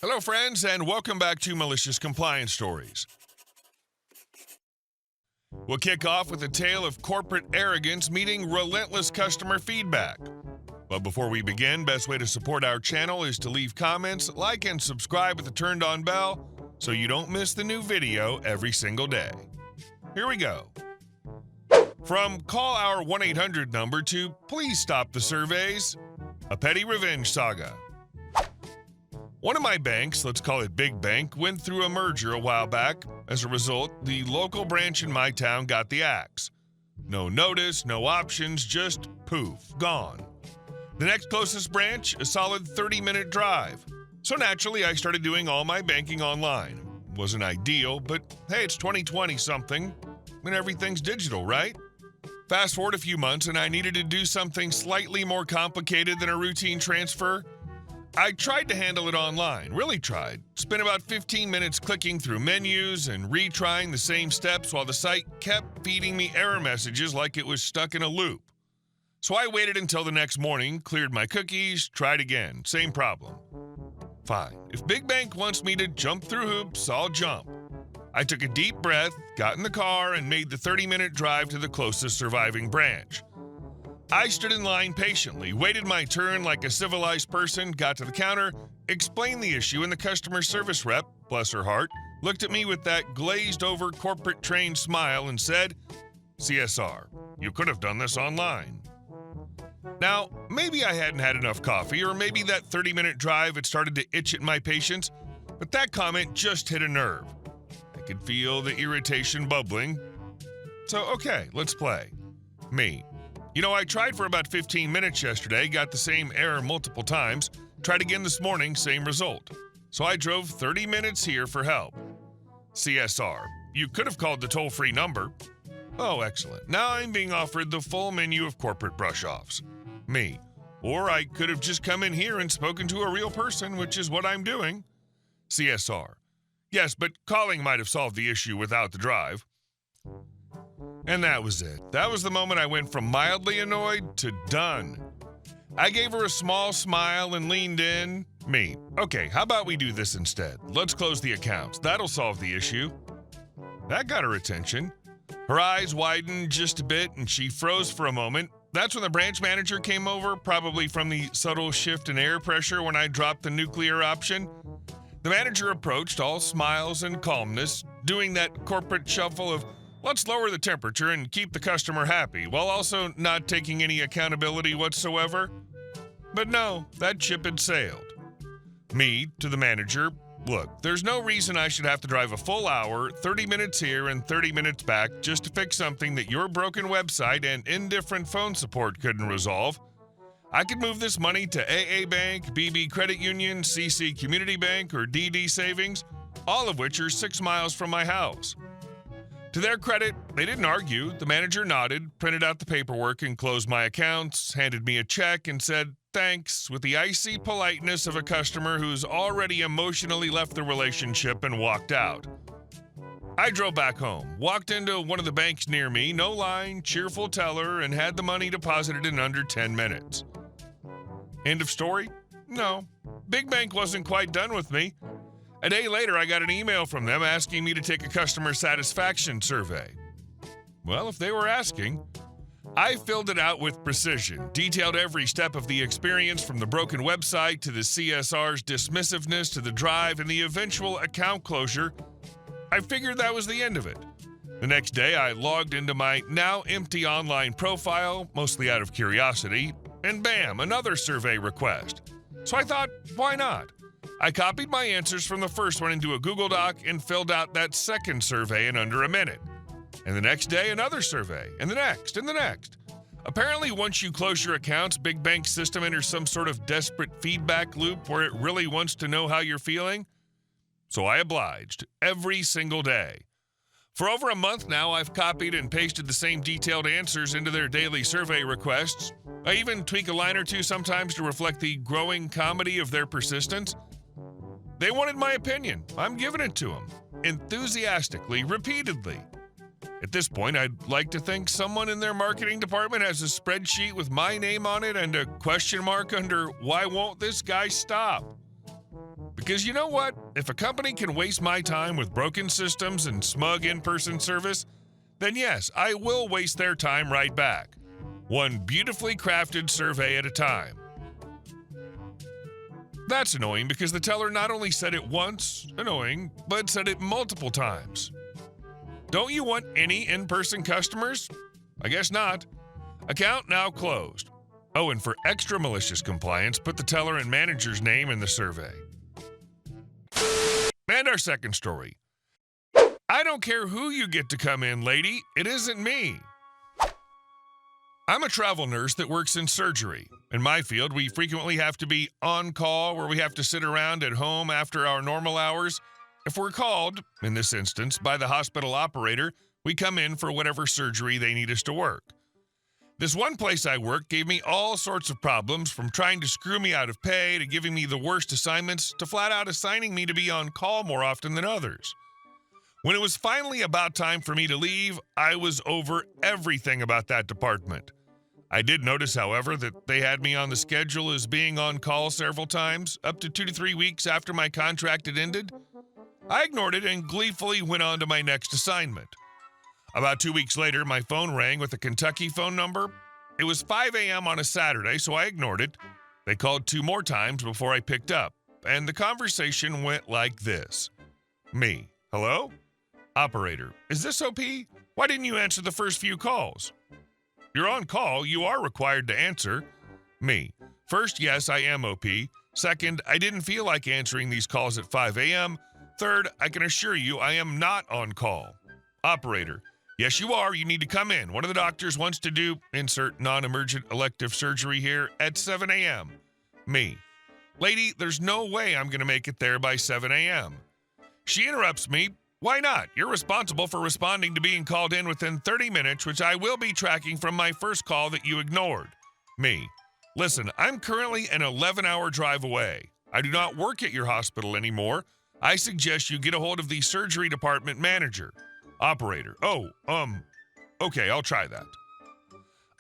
Hello, friends, and welcome back to Malicious Compliance Stories. We'll kick off with a tale of corporate arrogance meeting relentless customer feedback. But before we begin, best way to support our channel is to leave comments, like, and subscribe with the turned-on bell so you don't miss the new video every single day. Here we go. From call our 1-800 number to please stop the surveys, a petty revenge saga. One of my banks, let's call it Big Bank, went through a merger a while back. As a result, the local branch in my town got the axe. No notice, no options, just poof, gone. The next closest branch, a solid 30-minute drive. So naturally, I started doing all my banking online. Wasn't ideal, but hey, it's 2020-something, and everything's digital, right? Fast forward a few months, and I needed to do something slightly more complicated than a routine transfer. I tried to handle it online, really tried. Spent about 15 minutes clicking through menus and retrying the same steps while the site kept feeding me error messages like it was stuck in a loop. So I waited until the next morning, cleared my cookies, tried again, same problem. Fine, if Big Bank wants me to jump through hoops, I'll jump. I took a deep breath, got in the car, and made the 30-minute drive to the closest surviving branch. I stood in line patiently, waited my turn like a civilized person, got to the counter, explained the issue, and the customer service rep, bless her heart, looked at me with that glazed-over corporate-trained smile and said, "CSR, you could have done this online." Now, maybe I hadn't had enough coffee, or maybe that 30-minute drive had started to itch at my patience, but that comment just hit a nerve. I could feel the irritation bubbling. So, okay, let's play. Me. I tried for about 15 minutes yesterday, got the same error multiple times, tried again this morning, same result. So I drove 30 minutes here for help. CSR, you could have called the toll-free number. Oh, excellent. Now I'm being offered the full menu of corporate brush-offs. Me. Or I could have just come in here and spoken to a real person, which is what I'm doing. CSR. Yes, but calling might have solved the issue without the drive. And that was it. That was the moment I went from mildly annoyed to done. I gave her a small smile and leaned in. Me. Okay, how about we do this instead? Let's close the accounts. That'll solve the issue. That got her attention. Her eyes widened just a bit and she froze for a moment. That's when the branch manager came over, probably from the subtle shift in air pressure when I dropped the nuclear option. The manager approached, all smiles and calmness, doing that corporate shuffle of, let's lower the temperature and keep the customer happy, while also not taking any accountability whatsoever. But no, that ship had sailed. Me, to the manager, look, there's no reason I should have to drive a full hour, 30 minutes here and 30 minutes back just to fix something that your broken website and indifferent phone support couldn't resolve. I could move this money to AA Bank, BB Credit Union, CC Community Bank, or DD Savings, all of which are 6 miles from my house. To their credit, they didn't argue. The manager nodded, printed out the paperwork, and closed my accounts, handed me a check, and said thanks with the icy politeness of a customer who's already emotionally left the relationship and walked out. I drove back home, walked into one of the banks near me, no line, cheerful teller, and had the money deposited in under 10 minutes. End of story? No. Big Bank wasn't quite done with me. A day later, I got an email from them asking me to take a customer satisfaction survey. Well, if they were asking, I filled it out with precision, detailed every step of the experience from the broken website to the CSR's dismissiveness to the drive and the eventual account closure. I figured that was the end of it. The next day, I logged into my now empty online profile, mostly out of curiosity, and bam, another survey request. So I thought, why not? I copied my answers from the first one into a Google Doc and filled out that second survey in under a minute. And the next day, another survey, and the next, and the next. Apparently, once you close your accounts, Big Bank's system enters some sort of desperate feedback loop where it really wants to know how you're feeling. So I obliged, every single day. For over a month now, I've copied and pasted the same detailed answers into their daily survey requests. I even tweak a line or two sometimes to reflect the growing comedy of their persistence. They wanted my opinion. I'm giving it to them. Enthusiastically, repeatedly. At this point, I'd like to think someone in their marketing department has a spreadsheet with my name on it and a question mark under "Why won't this guy stop?" Because you know what? If a company can waste my time with broken systems and smug in-person service, then yes, I will waste their time right back. One beautifully crafted survey at a time. That's annoying because the teller not only said it once, annoying, but said it multiple times. Don't you want any in-person customers? I guess not. Account now closed. Oh, and for extra malicious compliance, put the teller and manager's name in the survey. And our second story. I don't care who you get to come in, lady. It isn't me. I'm a travel nurse that works in surgery. In my field, we frequently have to be on call where we have to sit around at home after our normal hours. If we're called, in this instance, by the hospital operator, we come in for whatever surgery they need us to work. This one place I work gave me all sorts of problems, from trying to screw me out of pay to giving me the worst assignments to flat out assigning me to be on call more often than others. When it was finally about time for me to leave, I was over everything about that department. I did notice, however, that they had me on the schedule as being on call several times, up to 2 to 3 weeks after my contract had ended. I ignored it and gleefully went on to my next assignment. About 2 weeks later, my phone rang with a Kentucky phone number. It was 5 a.m. on a Saturday, so I ignored it. They called 2 more times before I picked up, and the conversation went like this. Me: hello? Operator: is this OP? Why didn't you answer the first few calls? You're on call. You are required to answer. Me: first, yes, I am OP. Second, I didn't feel like answering these calls at 5 a.m. Third, I can assure you I am not on call. Operator: yes, you are. You need to come in. One of the doctors wants to do, insert non-emergent elective surgery here, at 7 a.m. Me: lady, there's no way I'm going to make it there by 7 a.m. She interrupts me. Why not? You're responsible for responding to being called in within 30 minutes, which I will be tracking from my first call that you ignored. Me: listen, I'm currently an 11-hour drive away. I do not work at your hospital anymore. I suggest you get a hold of the surgery department manager. Operator: okay, I'll try that.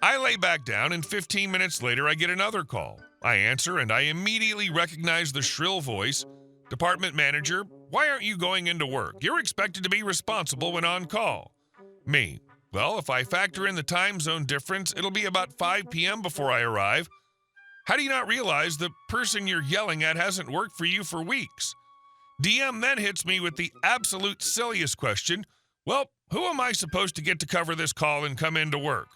I lay back down, and 15 minutes later, I get another call. I answer, and I immediately recognize the shrill voice. Department manager: why aren't you going into work? You're expected to be responsible when on call. Me: well, if I factor in the time zone difference, it'll be about 5 p.m. before I arrive. How do you not realize the person you're yelling at hasn't worked for you for weeks? DM then hits me with the absolute silliest question. Well, who am I supposed to get to cover this call and come into work?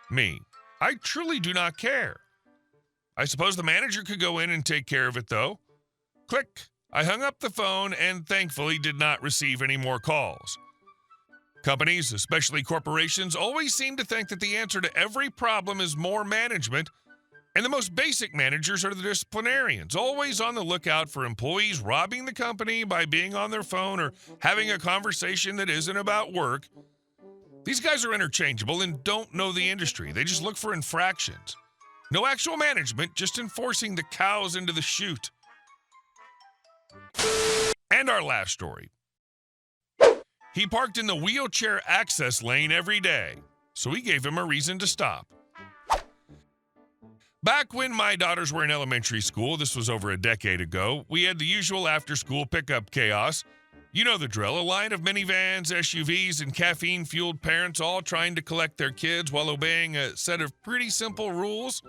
Me: I truly do not care. I suppose the manager could go in and take care of it, though. Click. I hung up the phone and thankfully did not receive any more calls. Companies, especially corporations, always seem to think that the answer to every problem is more management, and the most basic managers are the disciplinarians, always on the lookout for employees robbing the company by being on their phone or having a conversation that isn't about work. These guys are interchangeable and don't know the industry. They just look for infractions. No actual management, just enforcing the cows into the chute. And our last story. He parked in the wheelchair access lane every day, so we gave him a reason to stop. Back when my daughters were in elementary school, this was over a decade ago, we had the usual after-school pickup chaos. You know the drill, a line of minivans, SUVs, and caffeine-fueled parents all trying to collect their kids while obeying a set of pretty simple rules.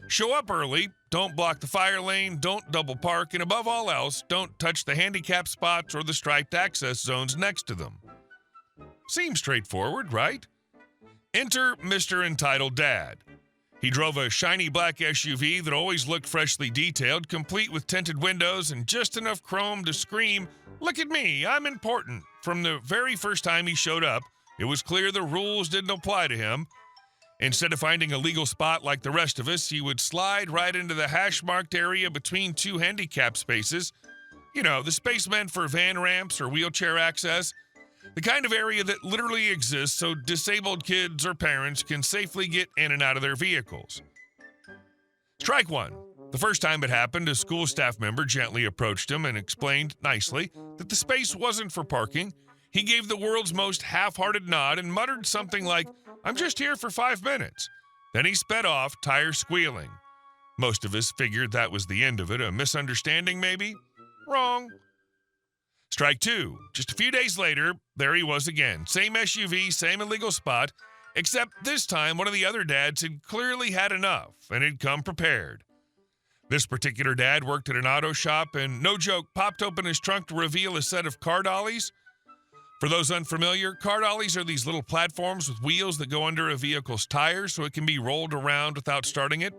Show up early, don't block the fire lane, don't double park, and above all else, don't touch the handicapped spots or the striped access zones next to them. Seems straightforward, right? Enter Mr. Entitled Dad. He drove a shiny black SUV that always looked freshly detailed, complete with tinted windows and just enough chrome to scream, "Look at me, I'm important." From the very first time he showed up, it was clear the rules didn't apply to him. Instead of finding a legal spot like the rest of us, he would slide right into the hash-marked area between 2 handicap spaces. You know, the space meant for van ramps or wheelchair access. The kind of area that literally exists so disabled kids or parents can safely get in and out of their vehicles. Strike one. The first time it happened, a school staff member gently approached him and explained nicely that the space wasn't for parking. He gave the world's most half-hearted nod and muttered something like, "I'm just here for 5 minutes." Then he sped off, tires squealing. Most of us figured that was the end of it, a misunderstanding maybe. Wrong. Strike 2. Just a few days later, there he was again. Same SUV, same illegal spot, except this time one of the other dads had clearly had enough and had come prepared. This particular dad worked at an auto shop and, no joke, popped open his trunk to reveal a set of car dollies. For those unfamiliar, car dollies are these little platforms with wheels that go under a vehicle's tires so it can be rolled around without starting it.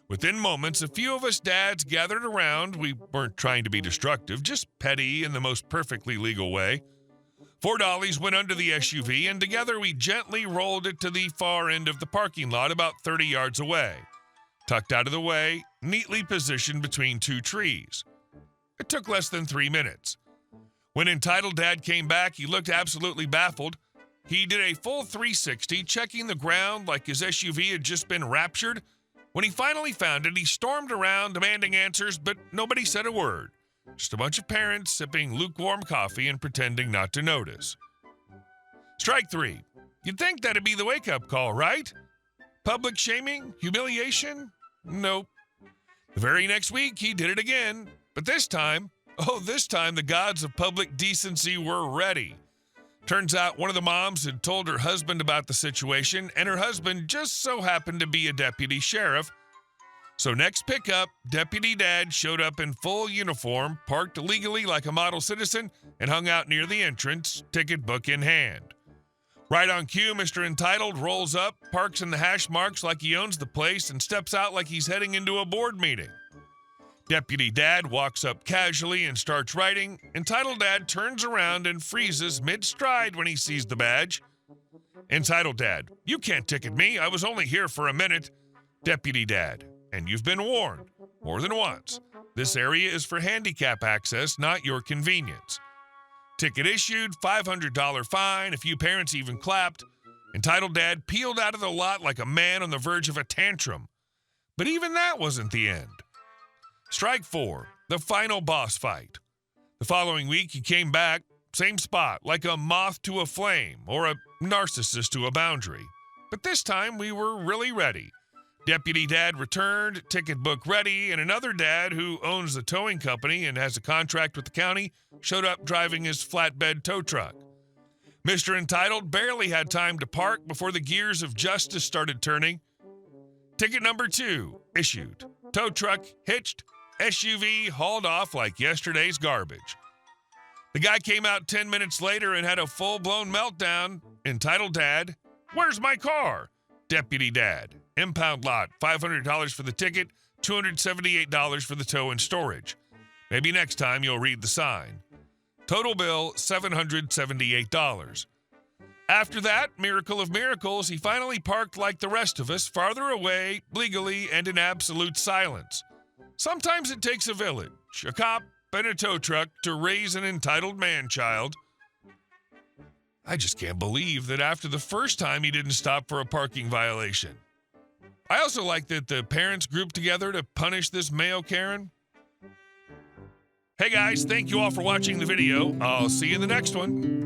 Within moments, a few of us dads gathered around. We weren't trying to be destructive, just petty in the most perfectly legal way. 4 dollies went under the SUV, and together we gently rolled it to the far end of the parking lot about 30 yards away, tucked out of the way, neatly positioned between 2 trees. It took less than 3 minutes. When Entitled Dad came back, he looked absolutely baffled. He did a full 360, checking the ground like his SUV had just been raptured. When he finally found it, he stormed around demanding answers, but nobody said a word. Just a bunch of parents sipping lukewarm coffee and pretending not to notice. Strike 3. You'd think that'd be the wake-up call, right? Public shaming? Humiliation? Nope. The very next week, he did it again. But this time the gods of public decency were ready. Turns out one of the moms had told her husband about the situation, and her husband just so happened to be a deputy sheriff. So next pickup, Deputy Dad showed up in full uniform, parked legally like a model citizen, and hung out near the entrance, ticket book in hand. Right on cue, Mr. Entitled rolls up, parks in the hash marks like he owns the place, and steps out like he's heading into a board meeting. Deputy Dad walks up casually and starts writing. Entitled Dad turns around and freezes mid-stride when he sees the badge. Entitled Dad, you can't ticket me. I was only here for a minute. Deputy Dad, and you've been warned more than once. This area is for handicap access, not your convenience. Ticket issued, $500 fine. A few parents even clapped. Entitled Dad peeled out of the lot like a man on the verge of a tantrum. But even that wasn't the end. Strike 4, the final boss fight. The following week, he came back, same spot, like a moth to a flame or a narcissist to a boundary. But this time, we were really ready. Deputy Dad returned, ticket book ready, and another dad who owns the towing company and has a contract with the county showed up driving his flatbed tow truck. Mr. Entitled barely had time to park before the gears of justice started turning. Ticket number 2, issued. Tow truck hitched. SUV hauled off like yesterday's garbage. The guy came out 10 minutes later and had a full-blown meltdown. Entitled Dad, where's my car? Deputy Dad, impound lot, $500 for the ticket, $278 for the tow and storage. Maybe next time you'll read the sign. Total bill, $778. After that, miracle of miracles, he finally parked like the rest of us, farther away, legally, and in absolute silence. Sometimes it takes a village, a cop, and a tow truck to raise an entitled man-child. I just can't believe that after the first time he didn't stop for a parking violation. I also like that the parents grouped together to punish this male Karen. Hey guys, thank you all for watching the video. I'll see you in the next one.